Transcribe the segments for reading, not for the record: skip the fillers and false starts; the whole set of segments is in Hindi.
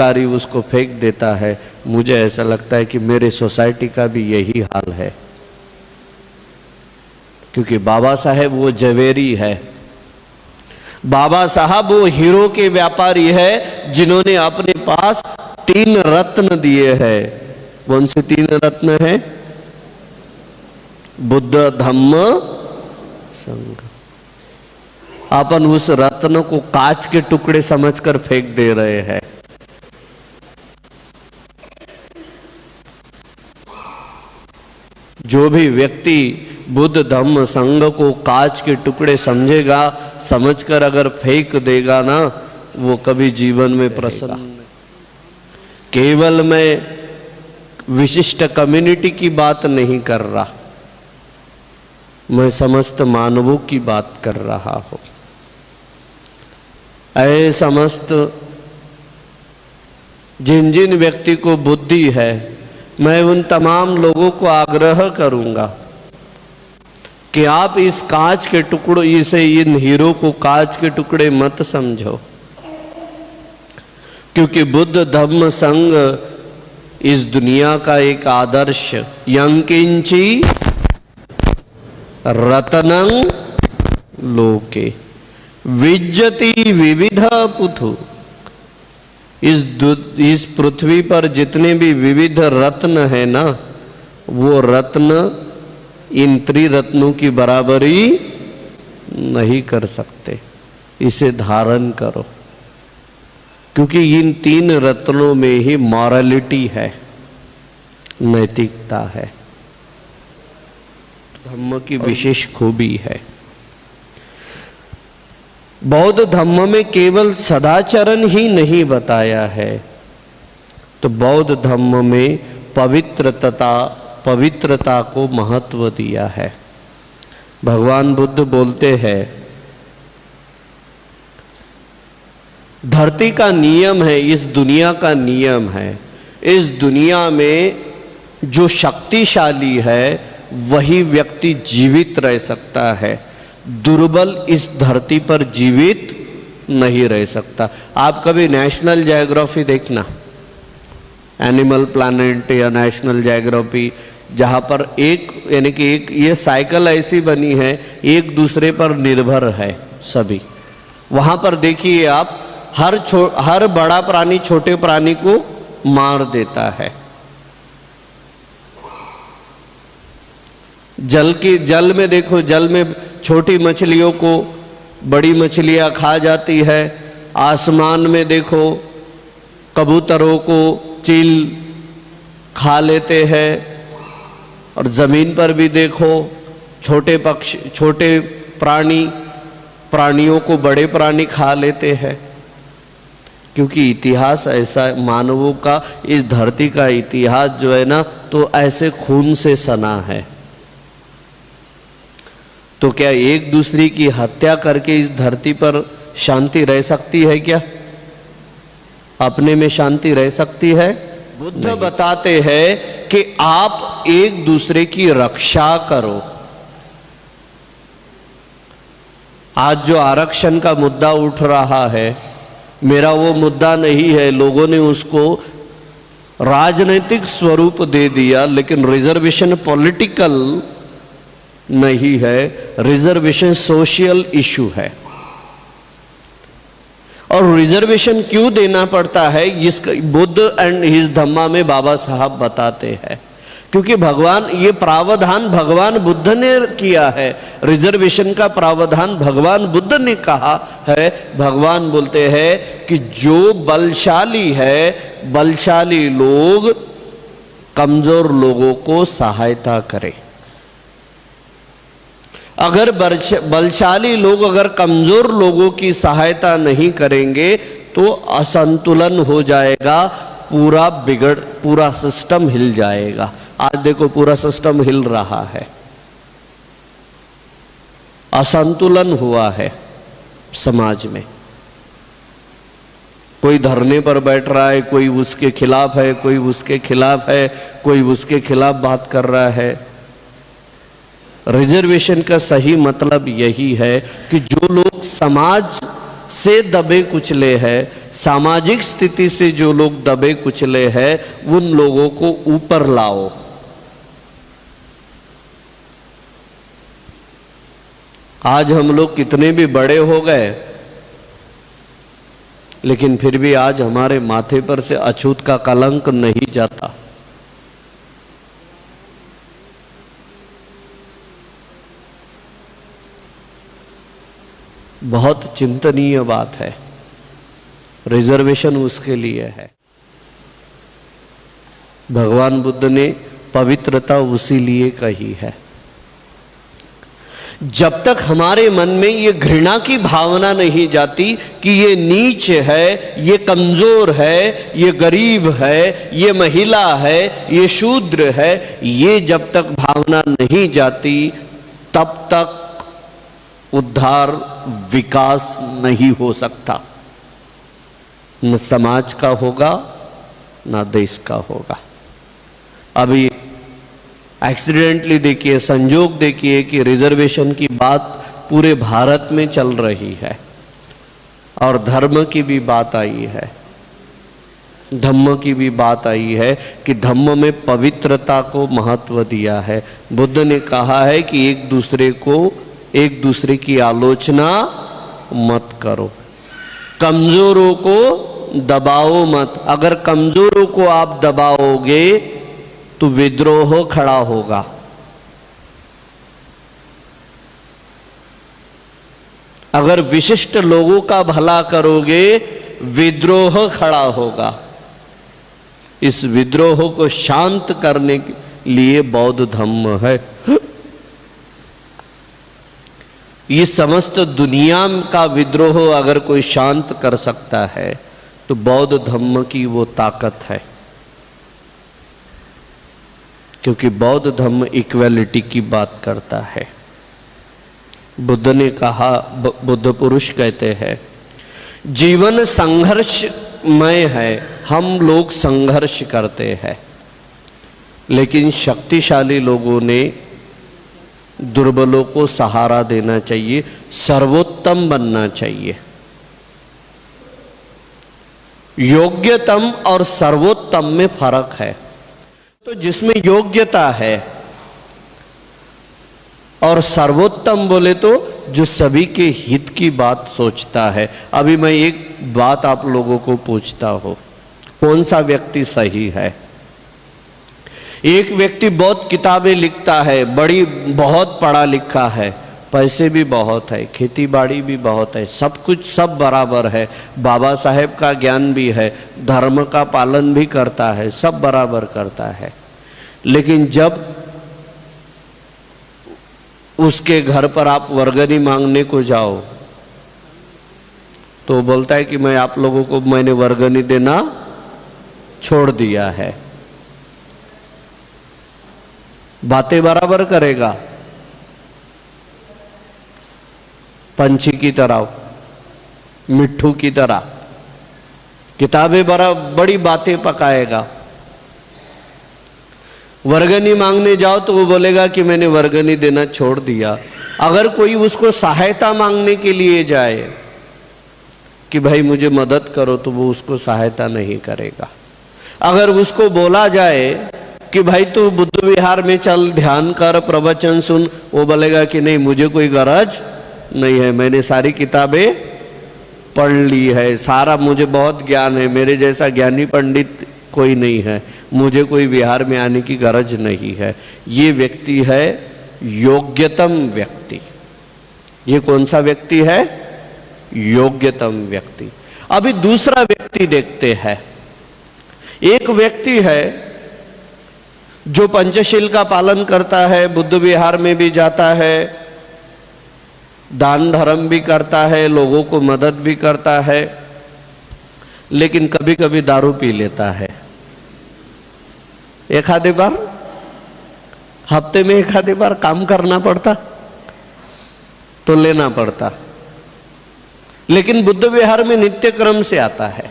भिखारी उसको फेंक देता है। मुझे ऐसा लगता है कि मेरे सोसाइटी का भी यही हाल है, क्योंकि बाबा साहेब वो जवेरी है, बाबा साहब वो हीरो के व्यापारी है जिन्होंने अपने पास 3 रत्न दिए हैं। कौन से 3 रत्न हैं? बुद्ध, धम्म, संघ। अपन उस रत्न को कांच के टुकड़े समझकर फेंक दे रहे हैं। जो भी व्यक्ति बुद्ध, धम्म, संघ को कांच के टुकड़े समझेगा, समझकर अगर फेंक देगा ना, वो कभी जीवन में प्रसन्न। केवल मैं विशिष्ट कम्युनिटी की बात नहीं कर रहा, मैं समस्त मानवों की बात कर रहा हूं। ऐ समस्त जिन जिन व्यक्ति को बुद्धि है, मैं उन तमाम लोगों को आग्रह करूंगा कि आप इस कांच के टुकड़ों, इसे इन हीरो को कांच के टुकड़े मत समझो, क्योंकि बुद्ध, धम्म, संघ इस दुनिया का एक आदर्श। यंकिंची रतनं लोके विज्जति विविध पुथु। इस पृथ्वी पर जितने भी विविध रत्न है ना, वो रत्न इन त्रिरत्नों की बराबरी नहीं कर सकते। इसे धारण करो, क्योंकि इन 3 रत्नों में ही मॉरलिटी है, नैतिकता है, धम्म की विशेष खूबी है। बौद्ध धम्म में केवल सदाचरण ही नहीं बताया है, तो बौद्ध धम्म में पवित्रता को महत्व दिया है। भगवान बुद्ध बोलते हैं, धरती का नियम है, इस दुनिया का नियम है, इस दुनिया में जो शक्तिशाली है वही व्यक्ति जीवित रह सकता है, दुर्बल इस धरती पर जीवित नहीं रह सकता। आप कभी नेशनल ज्योग्राफी देखना, एनिमल प्लैनेट या नेशनल ज्योग्राफी, जहाँ पर यानी कि एक ये साइकिल ऐसी बनी है, एक दूसरे पर निर्भर है सभी। वहाँ पर देखिए आप, हर बड़ा प्राणी छोटे प्राणी को मार देता है। जल में देखो, जल में छोटी मछलियों को बड़ी मछलियां खा जाती है। आसमान में देखो, कबूतरों को चील खा लेते हैं, और जमीन पर भी देखो छोटे पक्षी, छोटे प्राणियों को बड़े प्राणी खा लेते हैं। क्योंकि इतिहास ऐसा, मानवों का, इस धरती का इतिहास जो है ना, तो ऐसे खून से सना है। तो क्या एक दूसरे की हत्या करके इस धरती पर शांति रह सकती है? क्या अपने में शांति रह सकती है? बुद्ध बताते हैं कि आप एक दूसरे की रक्षा करो। आज जो आरक्षण का मुद्दा उठ रहा है, मेरा वो मुद्दा नहीं है, लोगों ने उसको राजनीतिक स्वरूप दे दिया, लेकिन रिजर्वेशन पॉलिटिकल नहीं है, रिजर्वेशन सोशल इशू है। और रिजर्वेशन क्यों देना पड़ता है, इसका बुद्ध एंड हिज धम्मा में बाबा साहब बताते हैं। क्योंकि भगवान, ये प्रावधान भगवान बुद्ध ने किया है, रिजर्वेशन का प्रावधान भगवान बुद्ध ने कहा है। भगवान बोलते हैं कि जो बलशाली है, बलशाली लोग कमजोर लोगों को सहायता करें। अगर बलशाली लोग अगर कमजोर लोगों की सहायता नहीं करेंगे तो असंतुलन हो जाएगा, पूरा सिस्टम हिल जाएगा। आज देखो पूरा सिस्टम हिल रहा है, असंतुलन हुआ है समाज में। कोई धरने पर बैठ रहा है, कोई उसके खिलाफ है, कोई उसके खिलाफ है, कोई उसके खिलाफ बात कर रहा है। रिजर्वेशन का सही मतलब यही है कि जो लोग से दबे कुचले हैं, सामाजिक स्थिति से जो लोग दबे कुचले हैं, उन लोगों को ऊपर लाओ। आज हम लोग कितने भी बड़े हो गए, लेकिन फिर भी आज हमारे माथे पर से अछूत का कलंक नहीं जाता। बहुत चिंतनीय बात है। रिजर्वेशन उसके लिए है। भगवान बुद्ध ने पवित्रता उसी लिए कही है। जब तक हमारे मन में ये घृणा की भावना नहीं जाती कि ये नीच है, ये कमजोर है, ये गरीब है, ये महिला है, ये शूद्र है, ये जब तक भावना नहीं जाती, तब तक उद्धार, विकास नहीं हो सकता। न समाज का होगा, न देश का होगा। अभी एक्सीडेंटली देखिए, संजोग देखिए कि रिजर्वेशन की बात पूरे भारत में चल रही है और धर्म की भी बात आई है, धम्म की भी बात आई है कि धम्म में पवित्रता को महत्व दिया है। बुद्ध ने कहा है कि एक दूसरे की आलोचना मत करो, कमजोरों को दबाओ मत। अगर कमजोरों को आप दबाओगे तो विद्रोह खड़ा होगा। अगर विशिष्ट लोगों का भला करोगे, विद्रोह खड़ा होगा। इस विद्रोह को शांत करने के लिए बौद्ध धम्म है। ये समस्त दुनिया का विद्रोह अगर कोई शांत कर सकता है तो बौद्ध धम्म की वो ताकत है, क्योंकि बौद्ध धम्म इक्वालिटी की बात करता है। बुद्ध ने कहा, बुद्ध पुरुष कहते हैं, जीवन संघर्षमय है, हम लोग संघर्ष करते हैं, लेकिन शक्तिशाली लोगों ने दुर्बलों को सहारा देना चाहिए, सर्वोत्तम बनना चाहिए। योग्यतम और सर्वोत्तम में फर्क है। तो जिसमें योग्यता है और सर्वोत्तम बोले तो जो सभी के हित की बात सोचता है। अभी मैं एक बात आप लोगों को पूछता हूं, कौन सा व्यक्ति सही है? एक व्यक्ति बहुत किताबें लिखता है, बहुत पढ़ा लिखा है, पैसे भी बहुत है, खेती बाड़ी भी बहुत है, सब कुछ सब बराबर है, बाबा साहेब का ज्ञान भी है, धर्म का पालन भी करता है, सब बराबर करता है। लेकिन जब उसके घर पर आप वर्गनी मांगने को जाओ तो बोलता है कि मैंने वर्गनी देना छोड़ दिया है। बातें बराबर करेगा, पंछी की तरह, मिट्ठू की तरह, किताबें बड़ी बातें पकाएगा। वर्गनी मांगने जाओ तो वो बोलेगा कि मैंने वर्गनी देना छोड़ दिया। अगर कोई उसको सहायता मांगने के लिए जाए कि भाई मुझे मदद करो, तो वो उसको सहायता नहीं करेगा। अगर उसको बोला जाए कि भाई तू बुद्ध विहार में चल, ध्यान कर, प्रवचन सुन, वो बोलेगा कि नहीं, मुझे कोई गरज नहीं है, मैंने सारी किताबें पढ़ ली है, सारा मुझे बहुत ज्ञान है, मेरे जैसा ज्ञानी पंडित कोई नहीं है, मुझे कोई विहार में आने की गरज नहीं है। ये व्यक्ति है योग्यतम व्यक्ति। ये कौन सा व्यक्ति है? योग्यतम व्यक्ति। अभी दूसरा व्यक्ति देखते हैं। एक व्यक्ति है जो पंचशील का पालन करता है, बुद्ध विहार में भी जाता है, दान धर्म भी करता है, लोगों को मदद भी करता है, लेकिन कभी कभी दारू पी लेता है। एक आधे बार, हफ्ते में एक आधे बार काम करना पड़ता तो लेना पड़ता, लेकिन बुद्ध विहार में नित्य क्रम से आता है,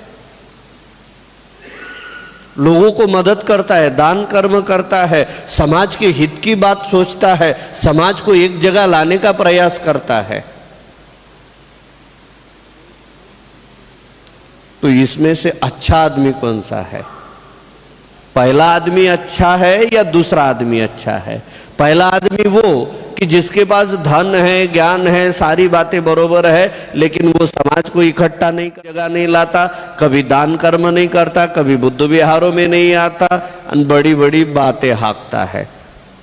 लोगों को मदद करता है, दान कर्म करता है, समाज के हित की बात सोचता है, समाज को एक जगह लाने का प्रयास करता है। तो इसमें से अच्छा आदमी कौन सा है? पहला आदमी अच्छा है या दूसरा आदमी अच्छा है? पहला आदमी वो कि जिसके पास धन है, ज्ञान है, सारी बातें बरोबर है, लेकिन वो समाज को इकट्ठा नहीं, जगह नहीं लाता, कभी दान कर्म नहीं करता, कभी बुद्ध विहारों में नहीं आता, बड़ी बड़ी बातें हाँकता है।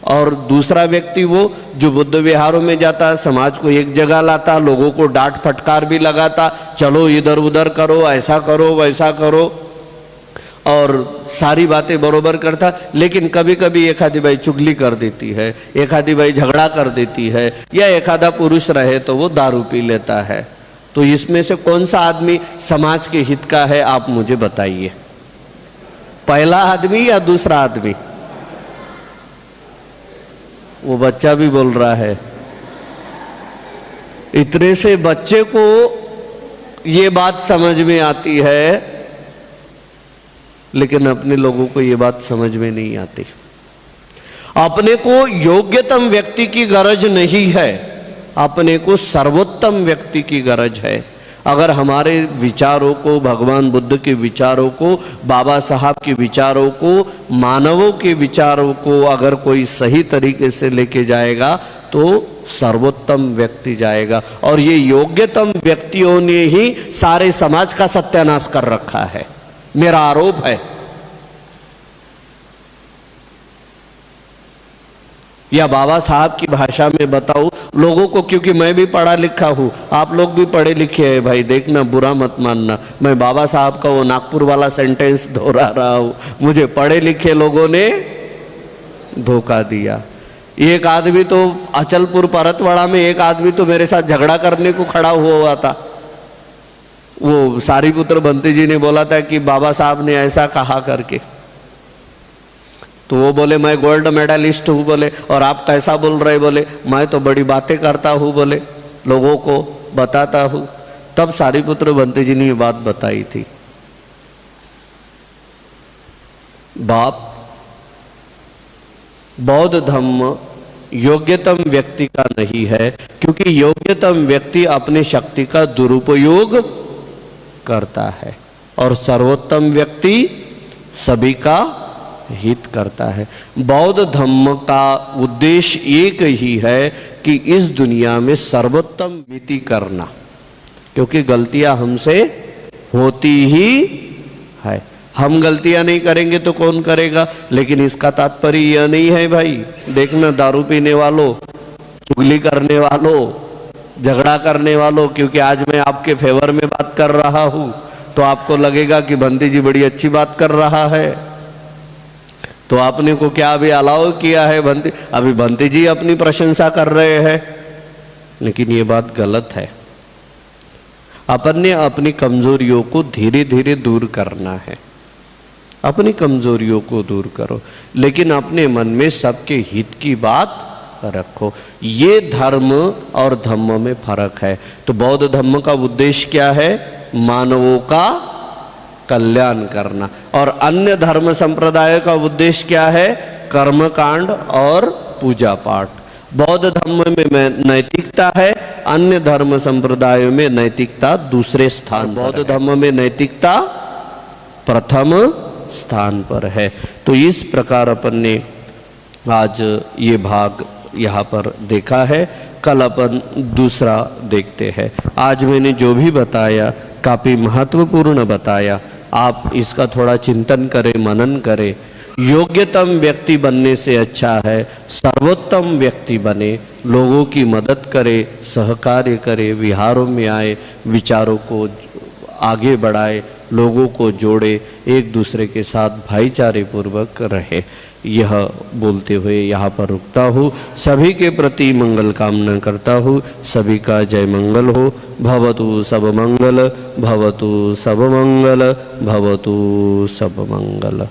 और दूसरा व्यक्ति वो जो बुद्ध विहारों में जाता, समाज को एक जगह लाता, लोगों को डांट फटकार भी लगाता, चलो इधर उधर करो, ऐसा करो वैसा करो, और सारी बातें बरोबर करता, लेकिन कभी कभी एक आधी भाई चुगली कर देती है, एक आधी भाई झगड़ा कर देती है, या एक आधा पुरुष रहे तो वो दारू पी लेता है। तो इसमें से कौन सा आदमी समाज के हित का है, आप मुझे बताइए। पहला आदमी या दूसरा आदमी? वो बच्चा भी बोल रहा है। इतने से बच्चे को ये बात समझ में आती है, लेकिन अपने लोगों को ये बात समझ में नहीं आती। अपने को योग्यतम व्यक्ति की गरज नहीं है, अपने को सर्वोत्तम व्यक्ति की गरज है। अगर हमारे विचारों को, भगवान बुद्ध के विचारों को, बाबा साहब के विचारों को, मानवों के विचारों को अगर कोई सही तरीके से लेके जाएगा तो सर्वोत्तम व्यक्ति जाएगा। और ये योग्यतम व्यक्तियों ने ही सारे समाज का सत्यानाश कर रखा है, मेरा आरोप है। या बाबा साहब की भाषा में बताऊं लोगों को, क्योंकि मैं भी पढ़ा लिखा हूं, आप लोग भी पढ़े लिखे हैं भाई, देखना बुरा मत मानना, मैं बाबा साहब का वो नागपुर वाला सेंटेंस दोहरा रहा हूं। मुझे पढ़े लिखे लोगों ने धोखा दिया। एक आदमी तो अचलपुर परतवाड़ा में, एक आदमी तो मेरे साथ झगड़ा करने को खड़ा हुआ था। वो सारीपुत्र बंती जी ने बोला था कि बाबा साहब ने ऐसा कहा करके, तो वो बोले मैं गोल्ड मेडलिस्ट हूँ बोले, और आप कैसा बोल रहे? बोले मैं तो बड़ी बातें करता हूँ बोले, लोगों को बताता हूँ। तब सारीपुत्र बंती जी ने ये बात बताई थी, बाप बौद्ध धम्म योग्यतम व्यक्ति का नहीं है, क्योंकि योग्यतम व्यक्ति अपने शक्ति का दुरुपयोग करता है, और सर्वोत्तम व्यक्ति सभी का हित करता है। बौद्ध धम्म का उद्देश्य एक ही है कि इस दुनिया में सर्वोत्तम नीति करना, क्योंकि गलतियां हमसे होती ही है। हम गलतियां नहीं करेंगे तो कौन करेगा? लेकिन इसका तात्पर्य यह नहीं है भाई, देखना दारू पीने वालों, चुगली करने वालों, झगड़ा करने वालों, क्योंकि आज मैं आपके फेवर में बात कर रहा हूं तो आपको लगेगा कि बंती जी बड़ी अच्छी बात कर रहा है, तो आपने को क्या अभी अलाउ किया है? बंती अभी बंती जी अपनी प्रशंसा कर रहे हैं, लेकिन ये बात गलत है। अपन ने अपनी कमजोरियों को धीरे धीरे दूर करना है। अपनी कमजोरियों को दूर करो, लेकिन अपने मन में सबके हित की बात रखो। ये धर्म और धम्म में फर्क है। तो बौद्ध धम्म का उद्देश्य क्या है? मानवों का कल्याण करना। और अन्य धर्म संप्रदाय का उद्देश्य क्या है? कर्मकांड और पूजा पाठ। बौद्ध धर्म में नैतिकता है, अन्य धर्म संप्रदायों में नैतिकता दूसरे स्थान। बौद्ध धर्म में नैतिकता प्रथम स्थान पर है। तो इस प्रकार अपन ने आज ये भाग यहाँ पर देखा है। कल अपन दूसरा देखते हैं। आज मैंने जो भी बताया काफ़ी महत्वपूर्ण बताया। आप इसका थोड़ा चिंतन करें, मनन करें। योग्यतम व्यक्ति बनने से अच्छा है सर्वोत्तम व्यक्ति बने, लोगों की मदद करे, सहकार्य करे, विहारों में आए, विचारों को आगे बढ़ाए, लोगों को जोड़े, एक दूसरे के साथ भाईचारे पूर्वक रहे। यह बोलते हुए यहाँ पर रुकता हूँ। सभी के प्रति मंगल कामना करता हूँ। सभी का जय मंगल हो। भवतु सब मंगल, भवतु सब मंगल, भवतु सब मंगल।